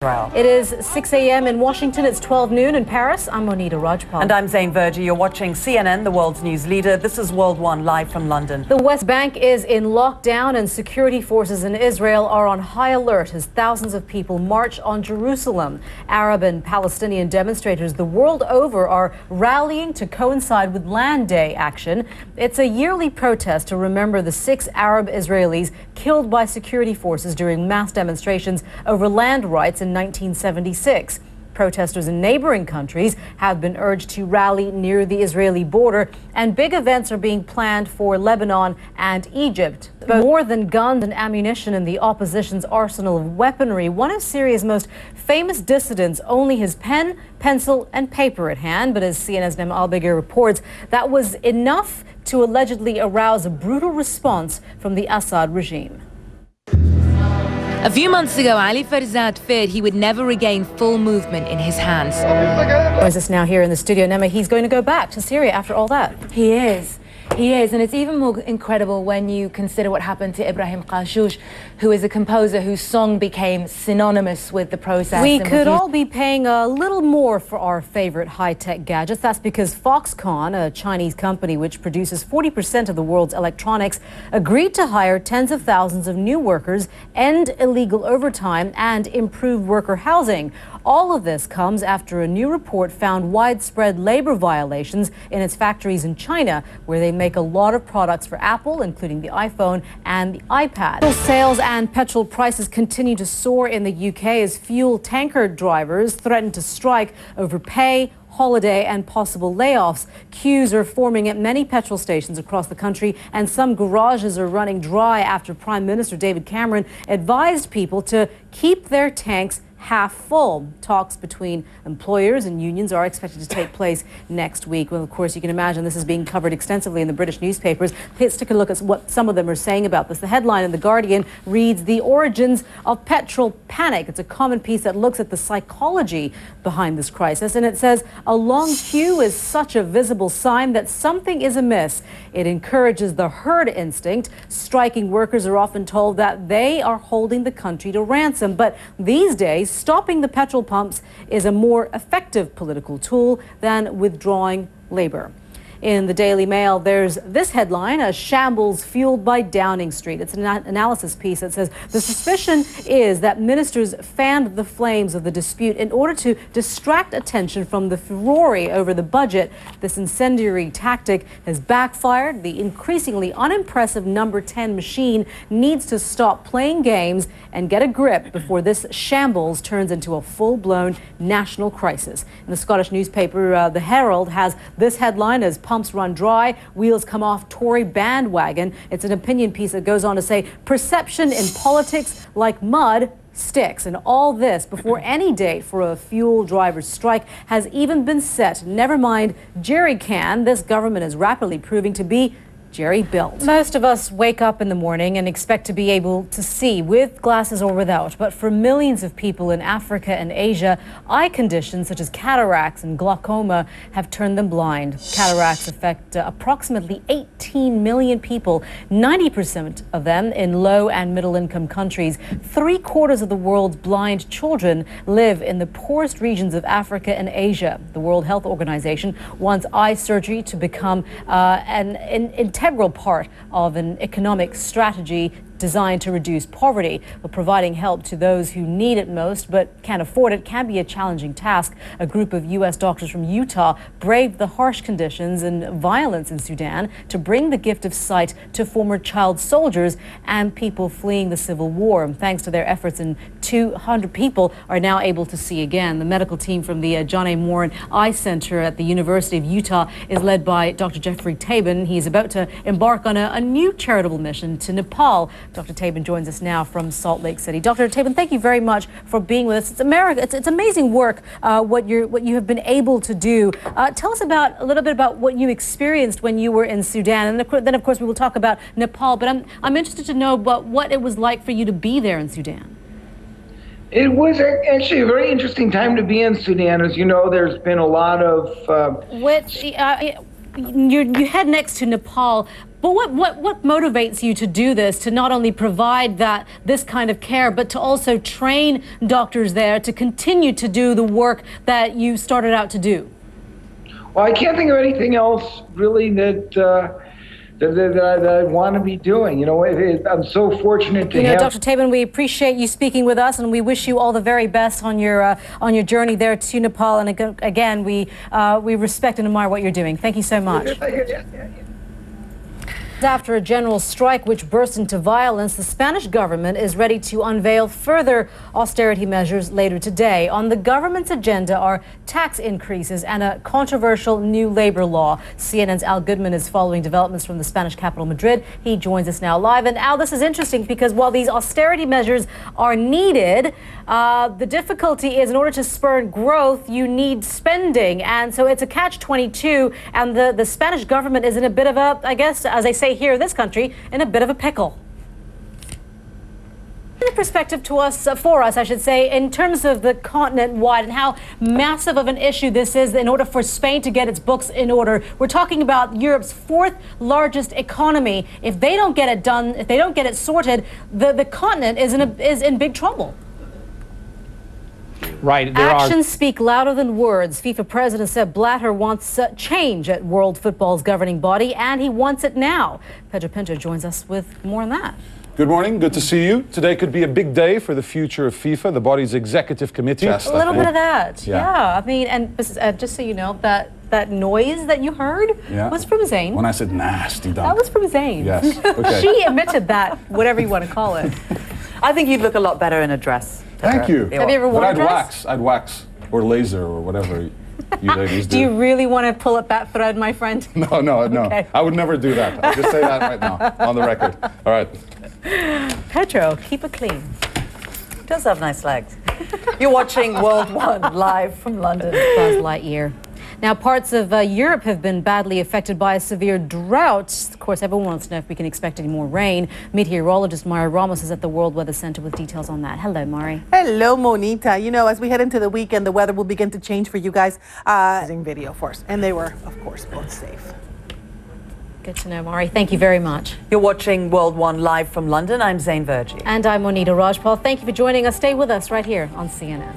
It is 6 a.m. in Washington, it's 12 noon in Paris. I'm Monita Rajpal. And I'm Zain Verjee. You're watching CNN, the world's news leader. This is World One, live from London. The West Bank is in lockdown and security forces in Israel are on high alert as thousands of people march on Jerusalem. Arab and Palestinian demonstrators the world over are rallying to coincide with Land Day action. It's a yearly protest to remember the 6 Arab Israelis killed by security forces during mass demonstrations over land rights in 1976. Protesters in neighboring countries have been urged to rally near the Israeli border, and big events are being planned for Lebanon and Egypt. But more than guns and ammunition in the opposition's arsenal of weaponry, one of Syria's most famous dissidents only his pen, pencil and paper at hand. But as CNN's Nem Albigir reports, that was enough to allegedly arouse a brutal response from the Assad regime. A few months ago, Ali Farzad feared he would never regain full movement in his hands. Joins us now here in the studio. Nema, he's going to go back to Syria after all that. He is. He is, and it's even more incredible when you consider what happened to Ibrahim Qashush, who is a composer whose song became synonymous with the process. We could all be paying a little more for our favorite high-tech gadgets. That's because Foxconn, a Chinese company which produces 40% of the world's electronics, agreed to hire tens of thousands of new workers, end illegal overtime, and improve worker housing. All of this comes after a new report found widespread labor violations in its factories in China, where they make a lot of products for Apple, including the iPhone and the iPad. Sales and petrol prices continue to soar in the UK as fuel tanker drivers threaten to strike over pay, holiday and possible layoffs. Queues are forming at many petrol stations across the country, and some garages are running dry after Prime Minister David Cameron advised people to keep their tanks half full. Talks between employers and unions are expected to take place next week. Well, of course, you can imagine this is being covered extensively in the British newspapers. Let's take a look at what some of them are saying about this. The headline in The Guardian reads, "The Origins of Petrol Panic." It's a common piece that looks at the psychology behind this crisis, and it says, "A long queue is such a visible sign that something is amiss. It encourages the herd instinct. Striking workers are often told that they are holding the country to ransom. But these days, stopping the petrol pumps is a more effective political tool than withdrawing labor." In the Daily Mail, there's this headline, "A shambles fueled by Downing Street." It's an analysis piece that says the suspicion is that ministers fanned the flames of the dispute in order to distract attention from the furore over the budget. This incendiary tactic has backfired. The increasingly unimpressive number 10 machine needs to stop playing games and get a grip before this shambles turns into a full-blown national crisis. In the Scottish newspaper, The Herald has this headline as "Pumps run dry, wheels come off Tory bandwagon." It's an opinion piece that goes on to say, "Perception in politics like mud sticks." And all this before any date for a fuel driver's strike has even been set. Never mind jerry can. This government is rapidly proving to be jerry built. Most of us wake up in the morning and expect to be able to see with glasses or without. But for millions of people in Africa and Asia, eye conditions such as cataracts and glaucoma have turned them blind. Cataracts affect approximately 18 million people, 90% of them in low and middle income countries. 3/4 of the world's blind children live in the poorest regions of Africa and Asia. The World Health Organization wants eye surgery to become an integral part of an economic strategy designed to reduce poverty. But providing help to those who need it most but can't afford it can be a challenging task. A group of U.S. doctors from Utah braved the harsh conditions and violence in Sudan to bring the gift of sight to former child soldiers and people fleeing the civil war. And thanks to their efforts, 200 people are now able to see again. The medical team from the John A. Moran Eye Center at the University of Utah is led by Dr. Jeffrey Tabin. He's about to embark on a new charitable mission to Nepal. Dr. Tabin joins us now from Salt Lake City. Dr. Tabin, thank you very much for being with us. It's America. It's amazing work, what you have been able to do. Tell us a little bit about what you experienced when you were in Sudan, and then of course we will talk about Nepal. But I'm interested to know about what it was like for you to be there in Sudan. It was actually a very interesting time to be in Sudan. As you know, there's been a lot of you head next to Nepal. But what motivates you to do this, to not only provide this kind of care, but to also train doctors there to continue to do the work that you started out to do? Well, I can't think of anything else really that I want to be doing. You know, I'm so fortunate to have. Dr. Tabin, we appreciate you speaking with us, and we wish you all the very best on your journey there to Nepal. And again, we respect and admire what you're doing. Thank you so much. After a general strike which burst into violence, the Spanish government is ready to unveil further austerity measures later today. On the government's agenda are tax increases and a controversial new labor law. CNN's Al Goodman is following developments from the Spanish capital, Madrid. He joins us now live. And Al, this is interesting because while these austerity measures are needed, the difficulty is in order to spur growth, you need spending. And so it's a catch-22. And the Spanish government is in a bit of a, I guess, as they say here in this country, in a bit of a pickle. The perspective for us, I should say, in terms of the continent-wide and how massive of an issue this is in order for Spain to get its books in order. We're talking about Europe's fourth largest economy. If they don't get it done, if they don't get it sorted, the continent is in big trouble. Right. Actions speak louder than words. FIFA President Sepp Blatter wants change at World Football's governing body, and he wants it now. Pedro Pinto joins us with more on that. Good morning. Good to see you. Today could be a big day for the future of FIFA, the body's executive committee. A little bit of that. Yeah. I mean, and just so you know, that noise that you heard was from Zain. When I said nasty dog. That was from Zain. Yes. Okay. She admitted that, whatever you want to call it. I think you'd look a lot better in a dress. Thank you. Have you ever worn a dress? I'd wax or laser or whatever you ladies do. Do you really want to pull up that thread, my friend? No. Okay. I would never do that. I'll just say that right now, on the record. All right. Pedro, keep it clean. He does have nice legs. You're watching World One live from London. Buzz Lightyear. Now, parts of Europe have been badly affected by a severe drought. Of course, everyone wants to know if we can expect any more rain. Meteorologist Mari Ramos is at the World Weather Center with details on that. Hello, Mari. Hello, Monita. You know, as we head into the weekend, the weather will begin to change for you guys. Video for us. And they were, of course, both safe. Good to know, Mari. Thank you very much. You're watching World One live from London. I'm Zain Verjee. And I'm Monita Rajpal. Thank you for joining us. Stay with us right here on CNN.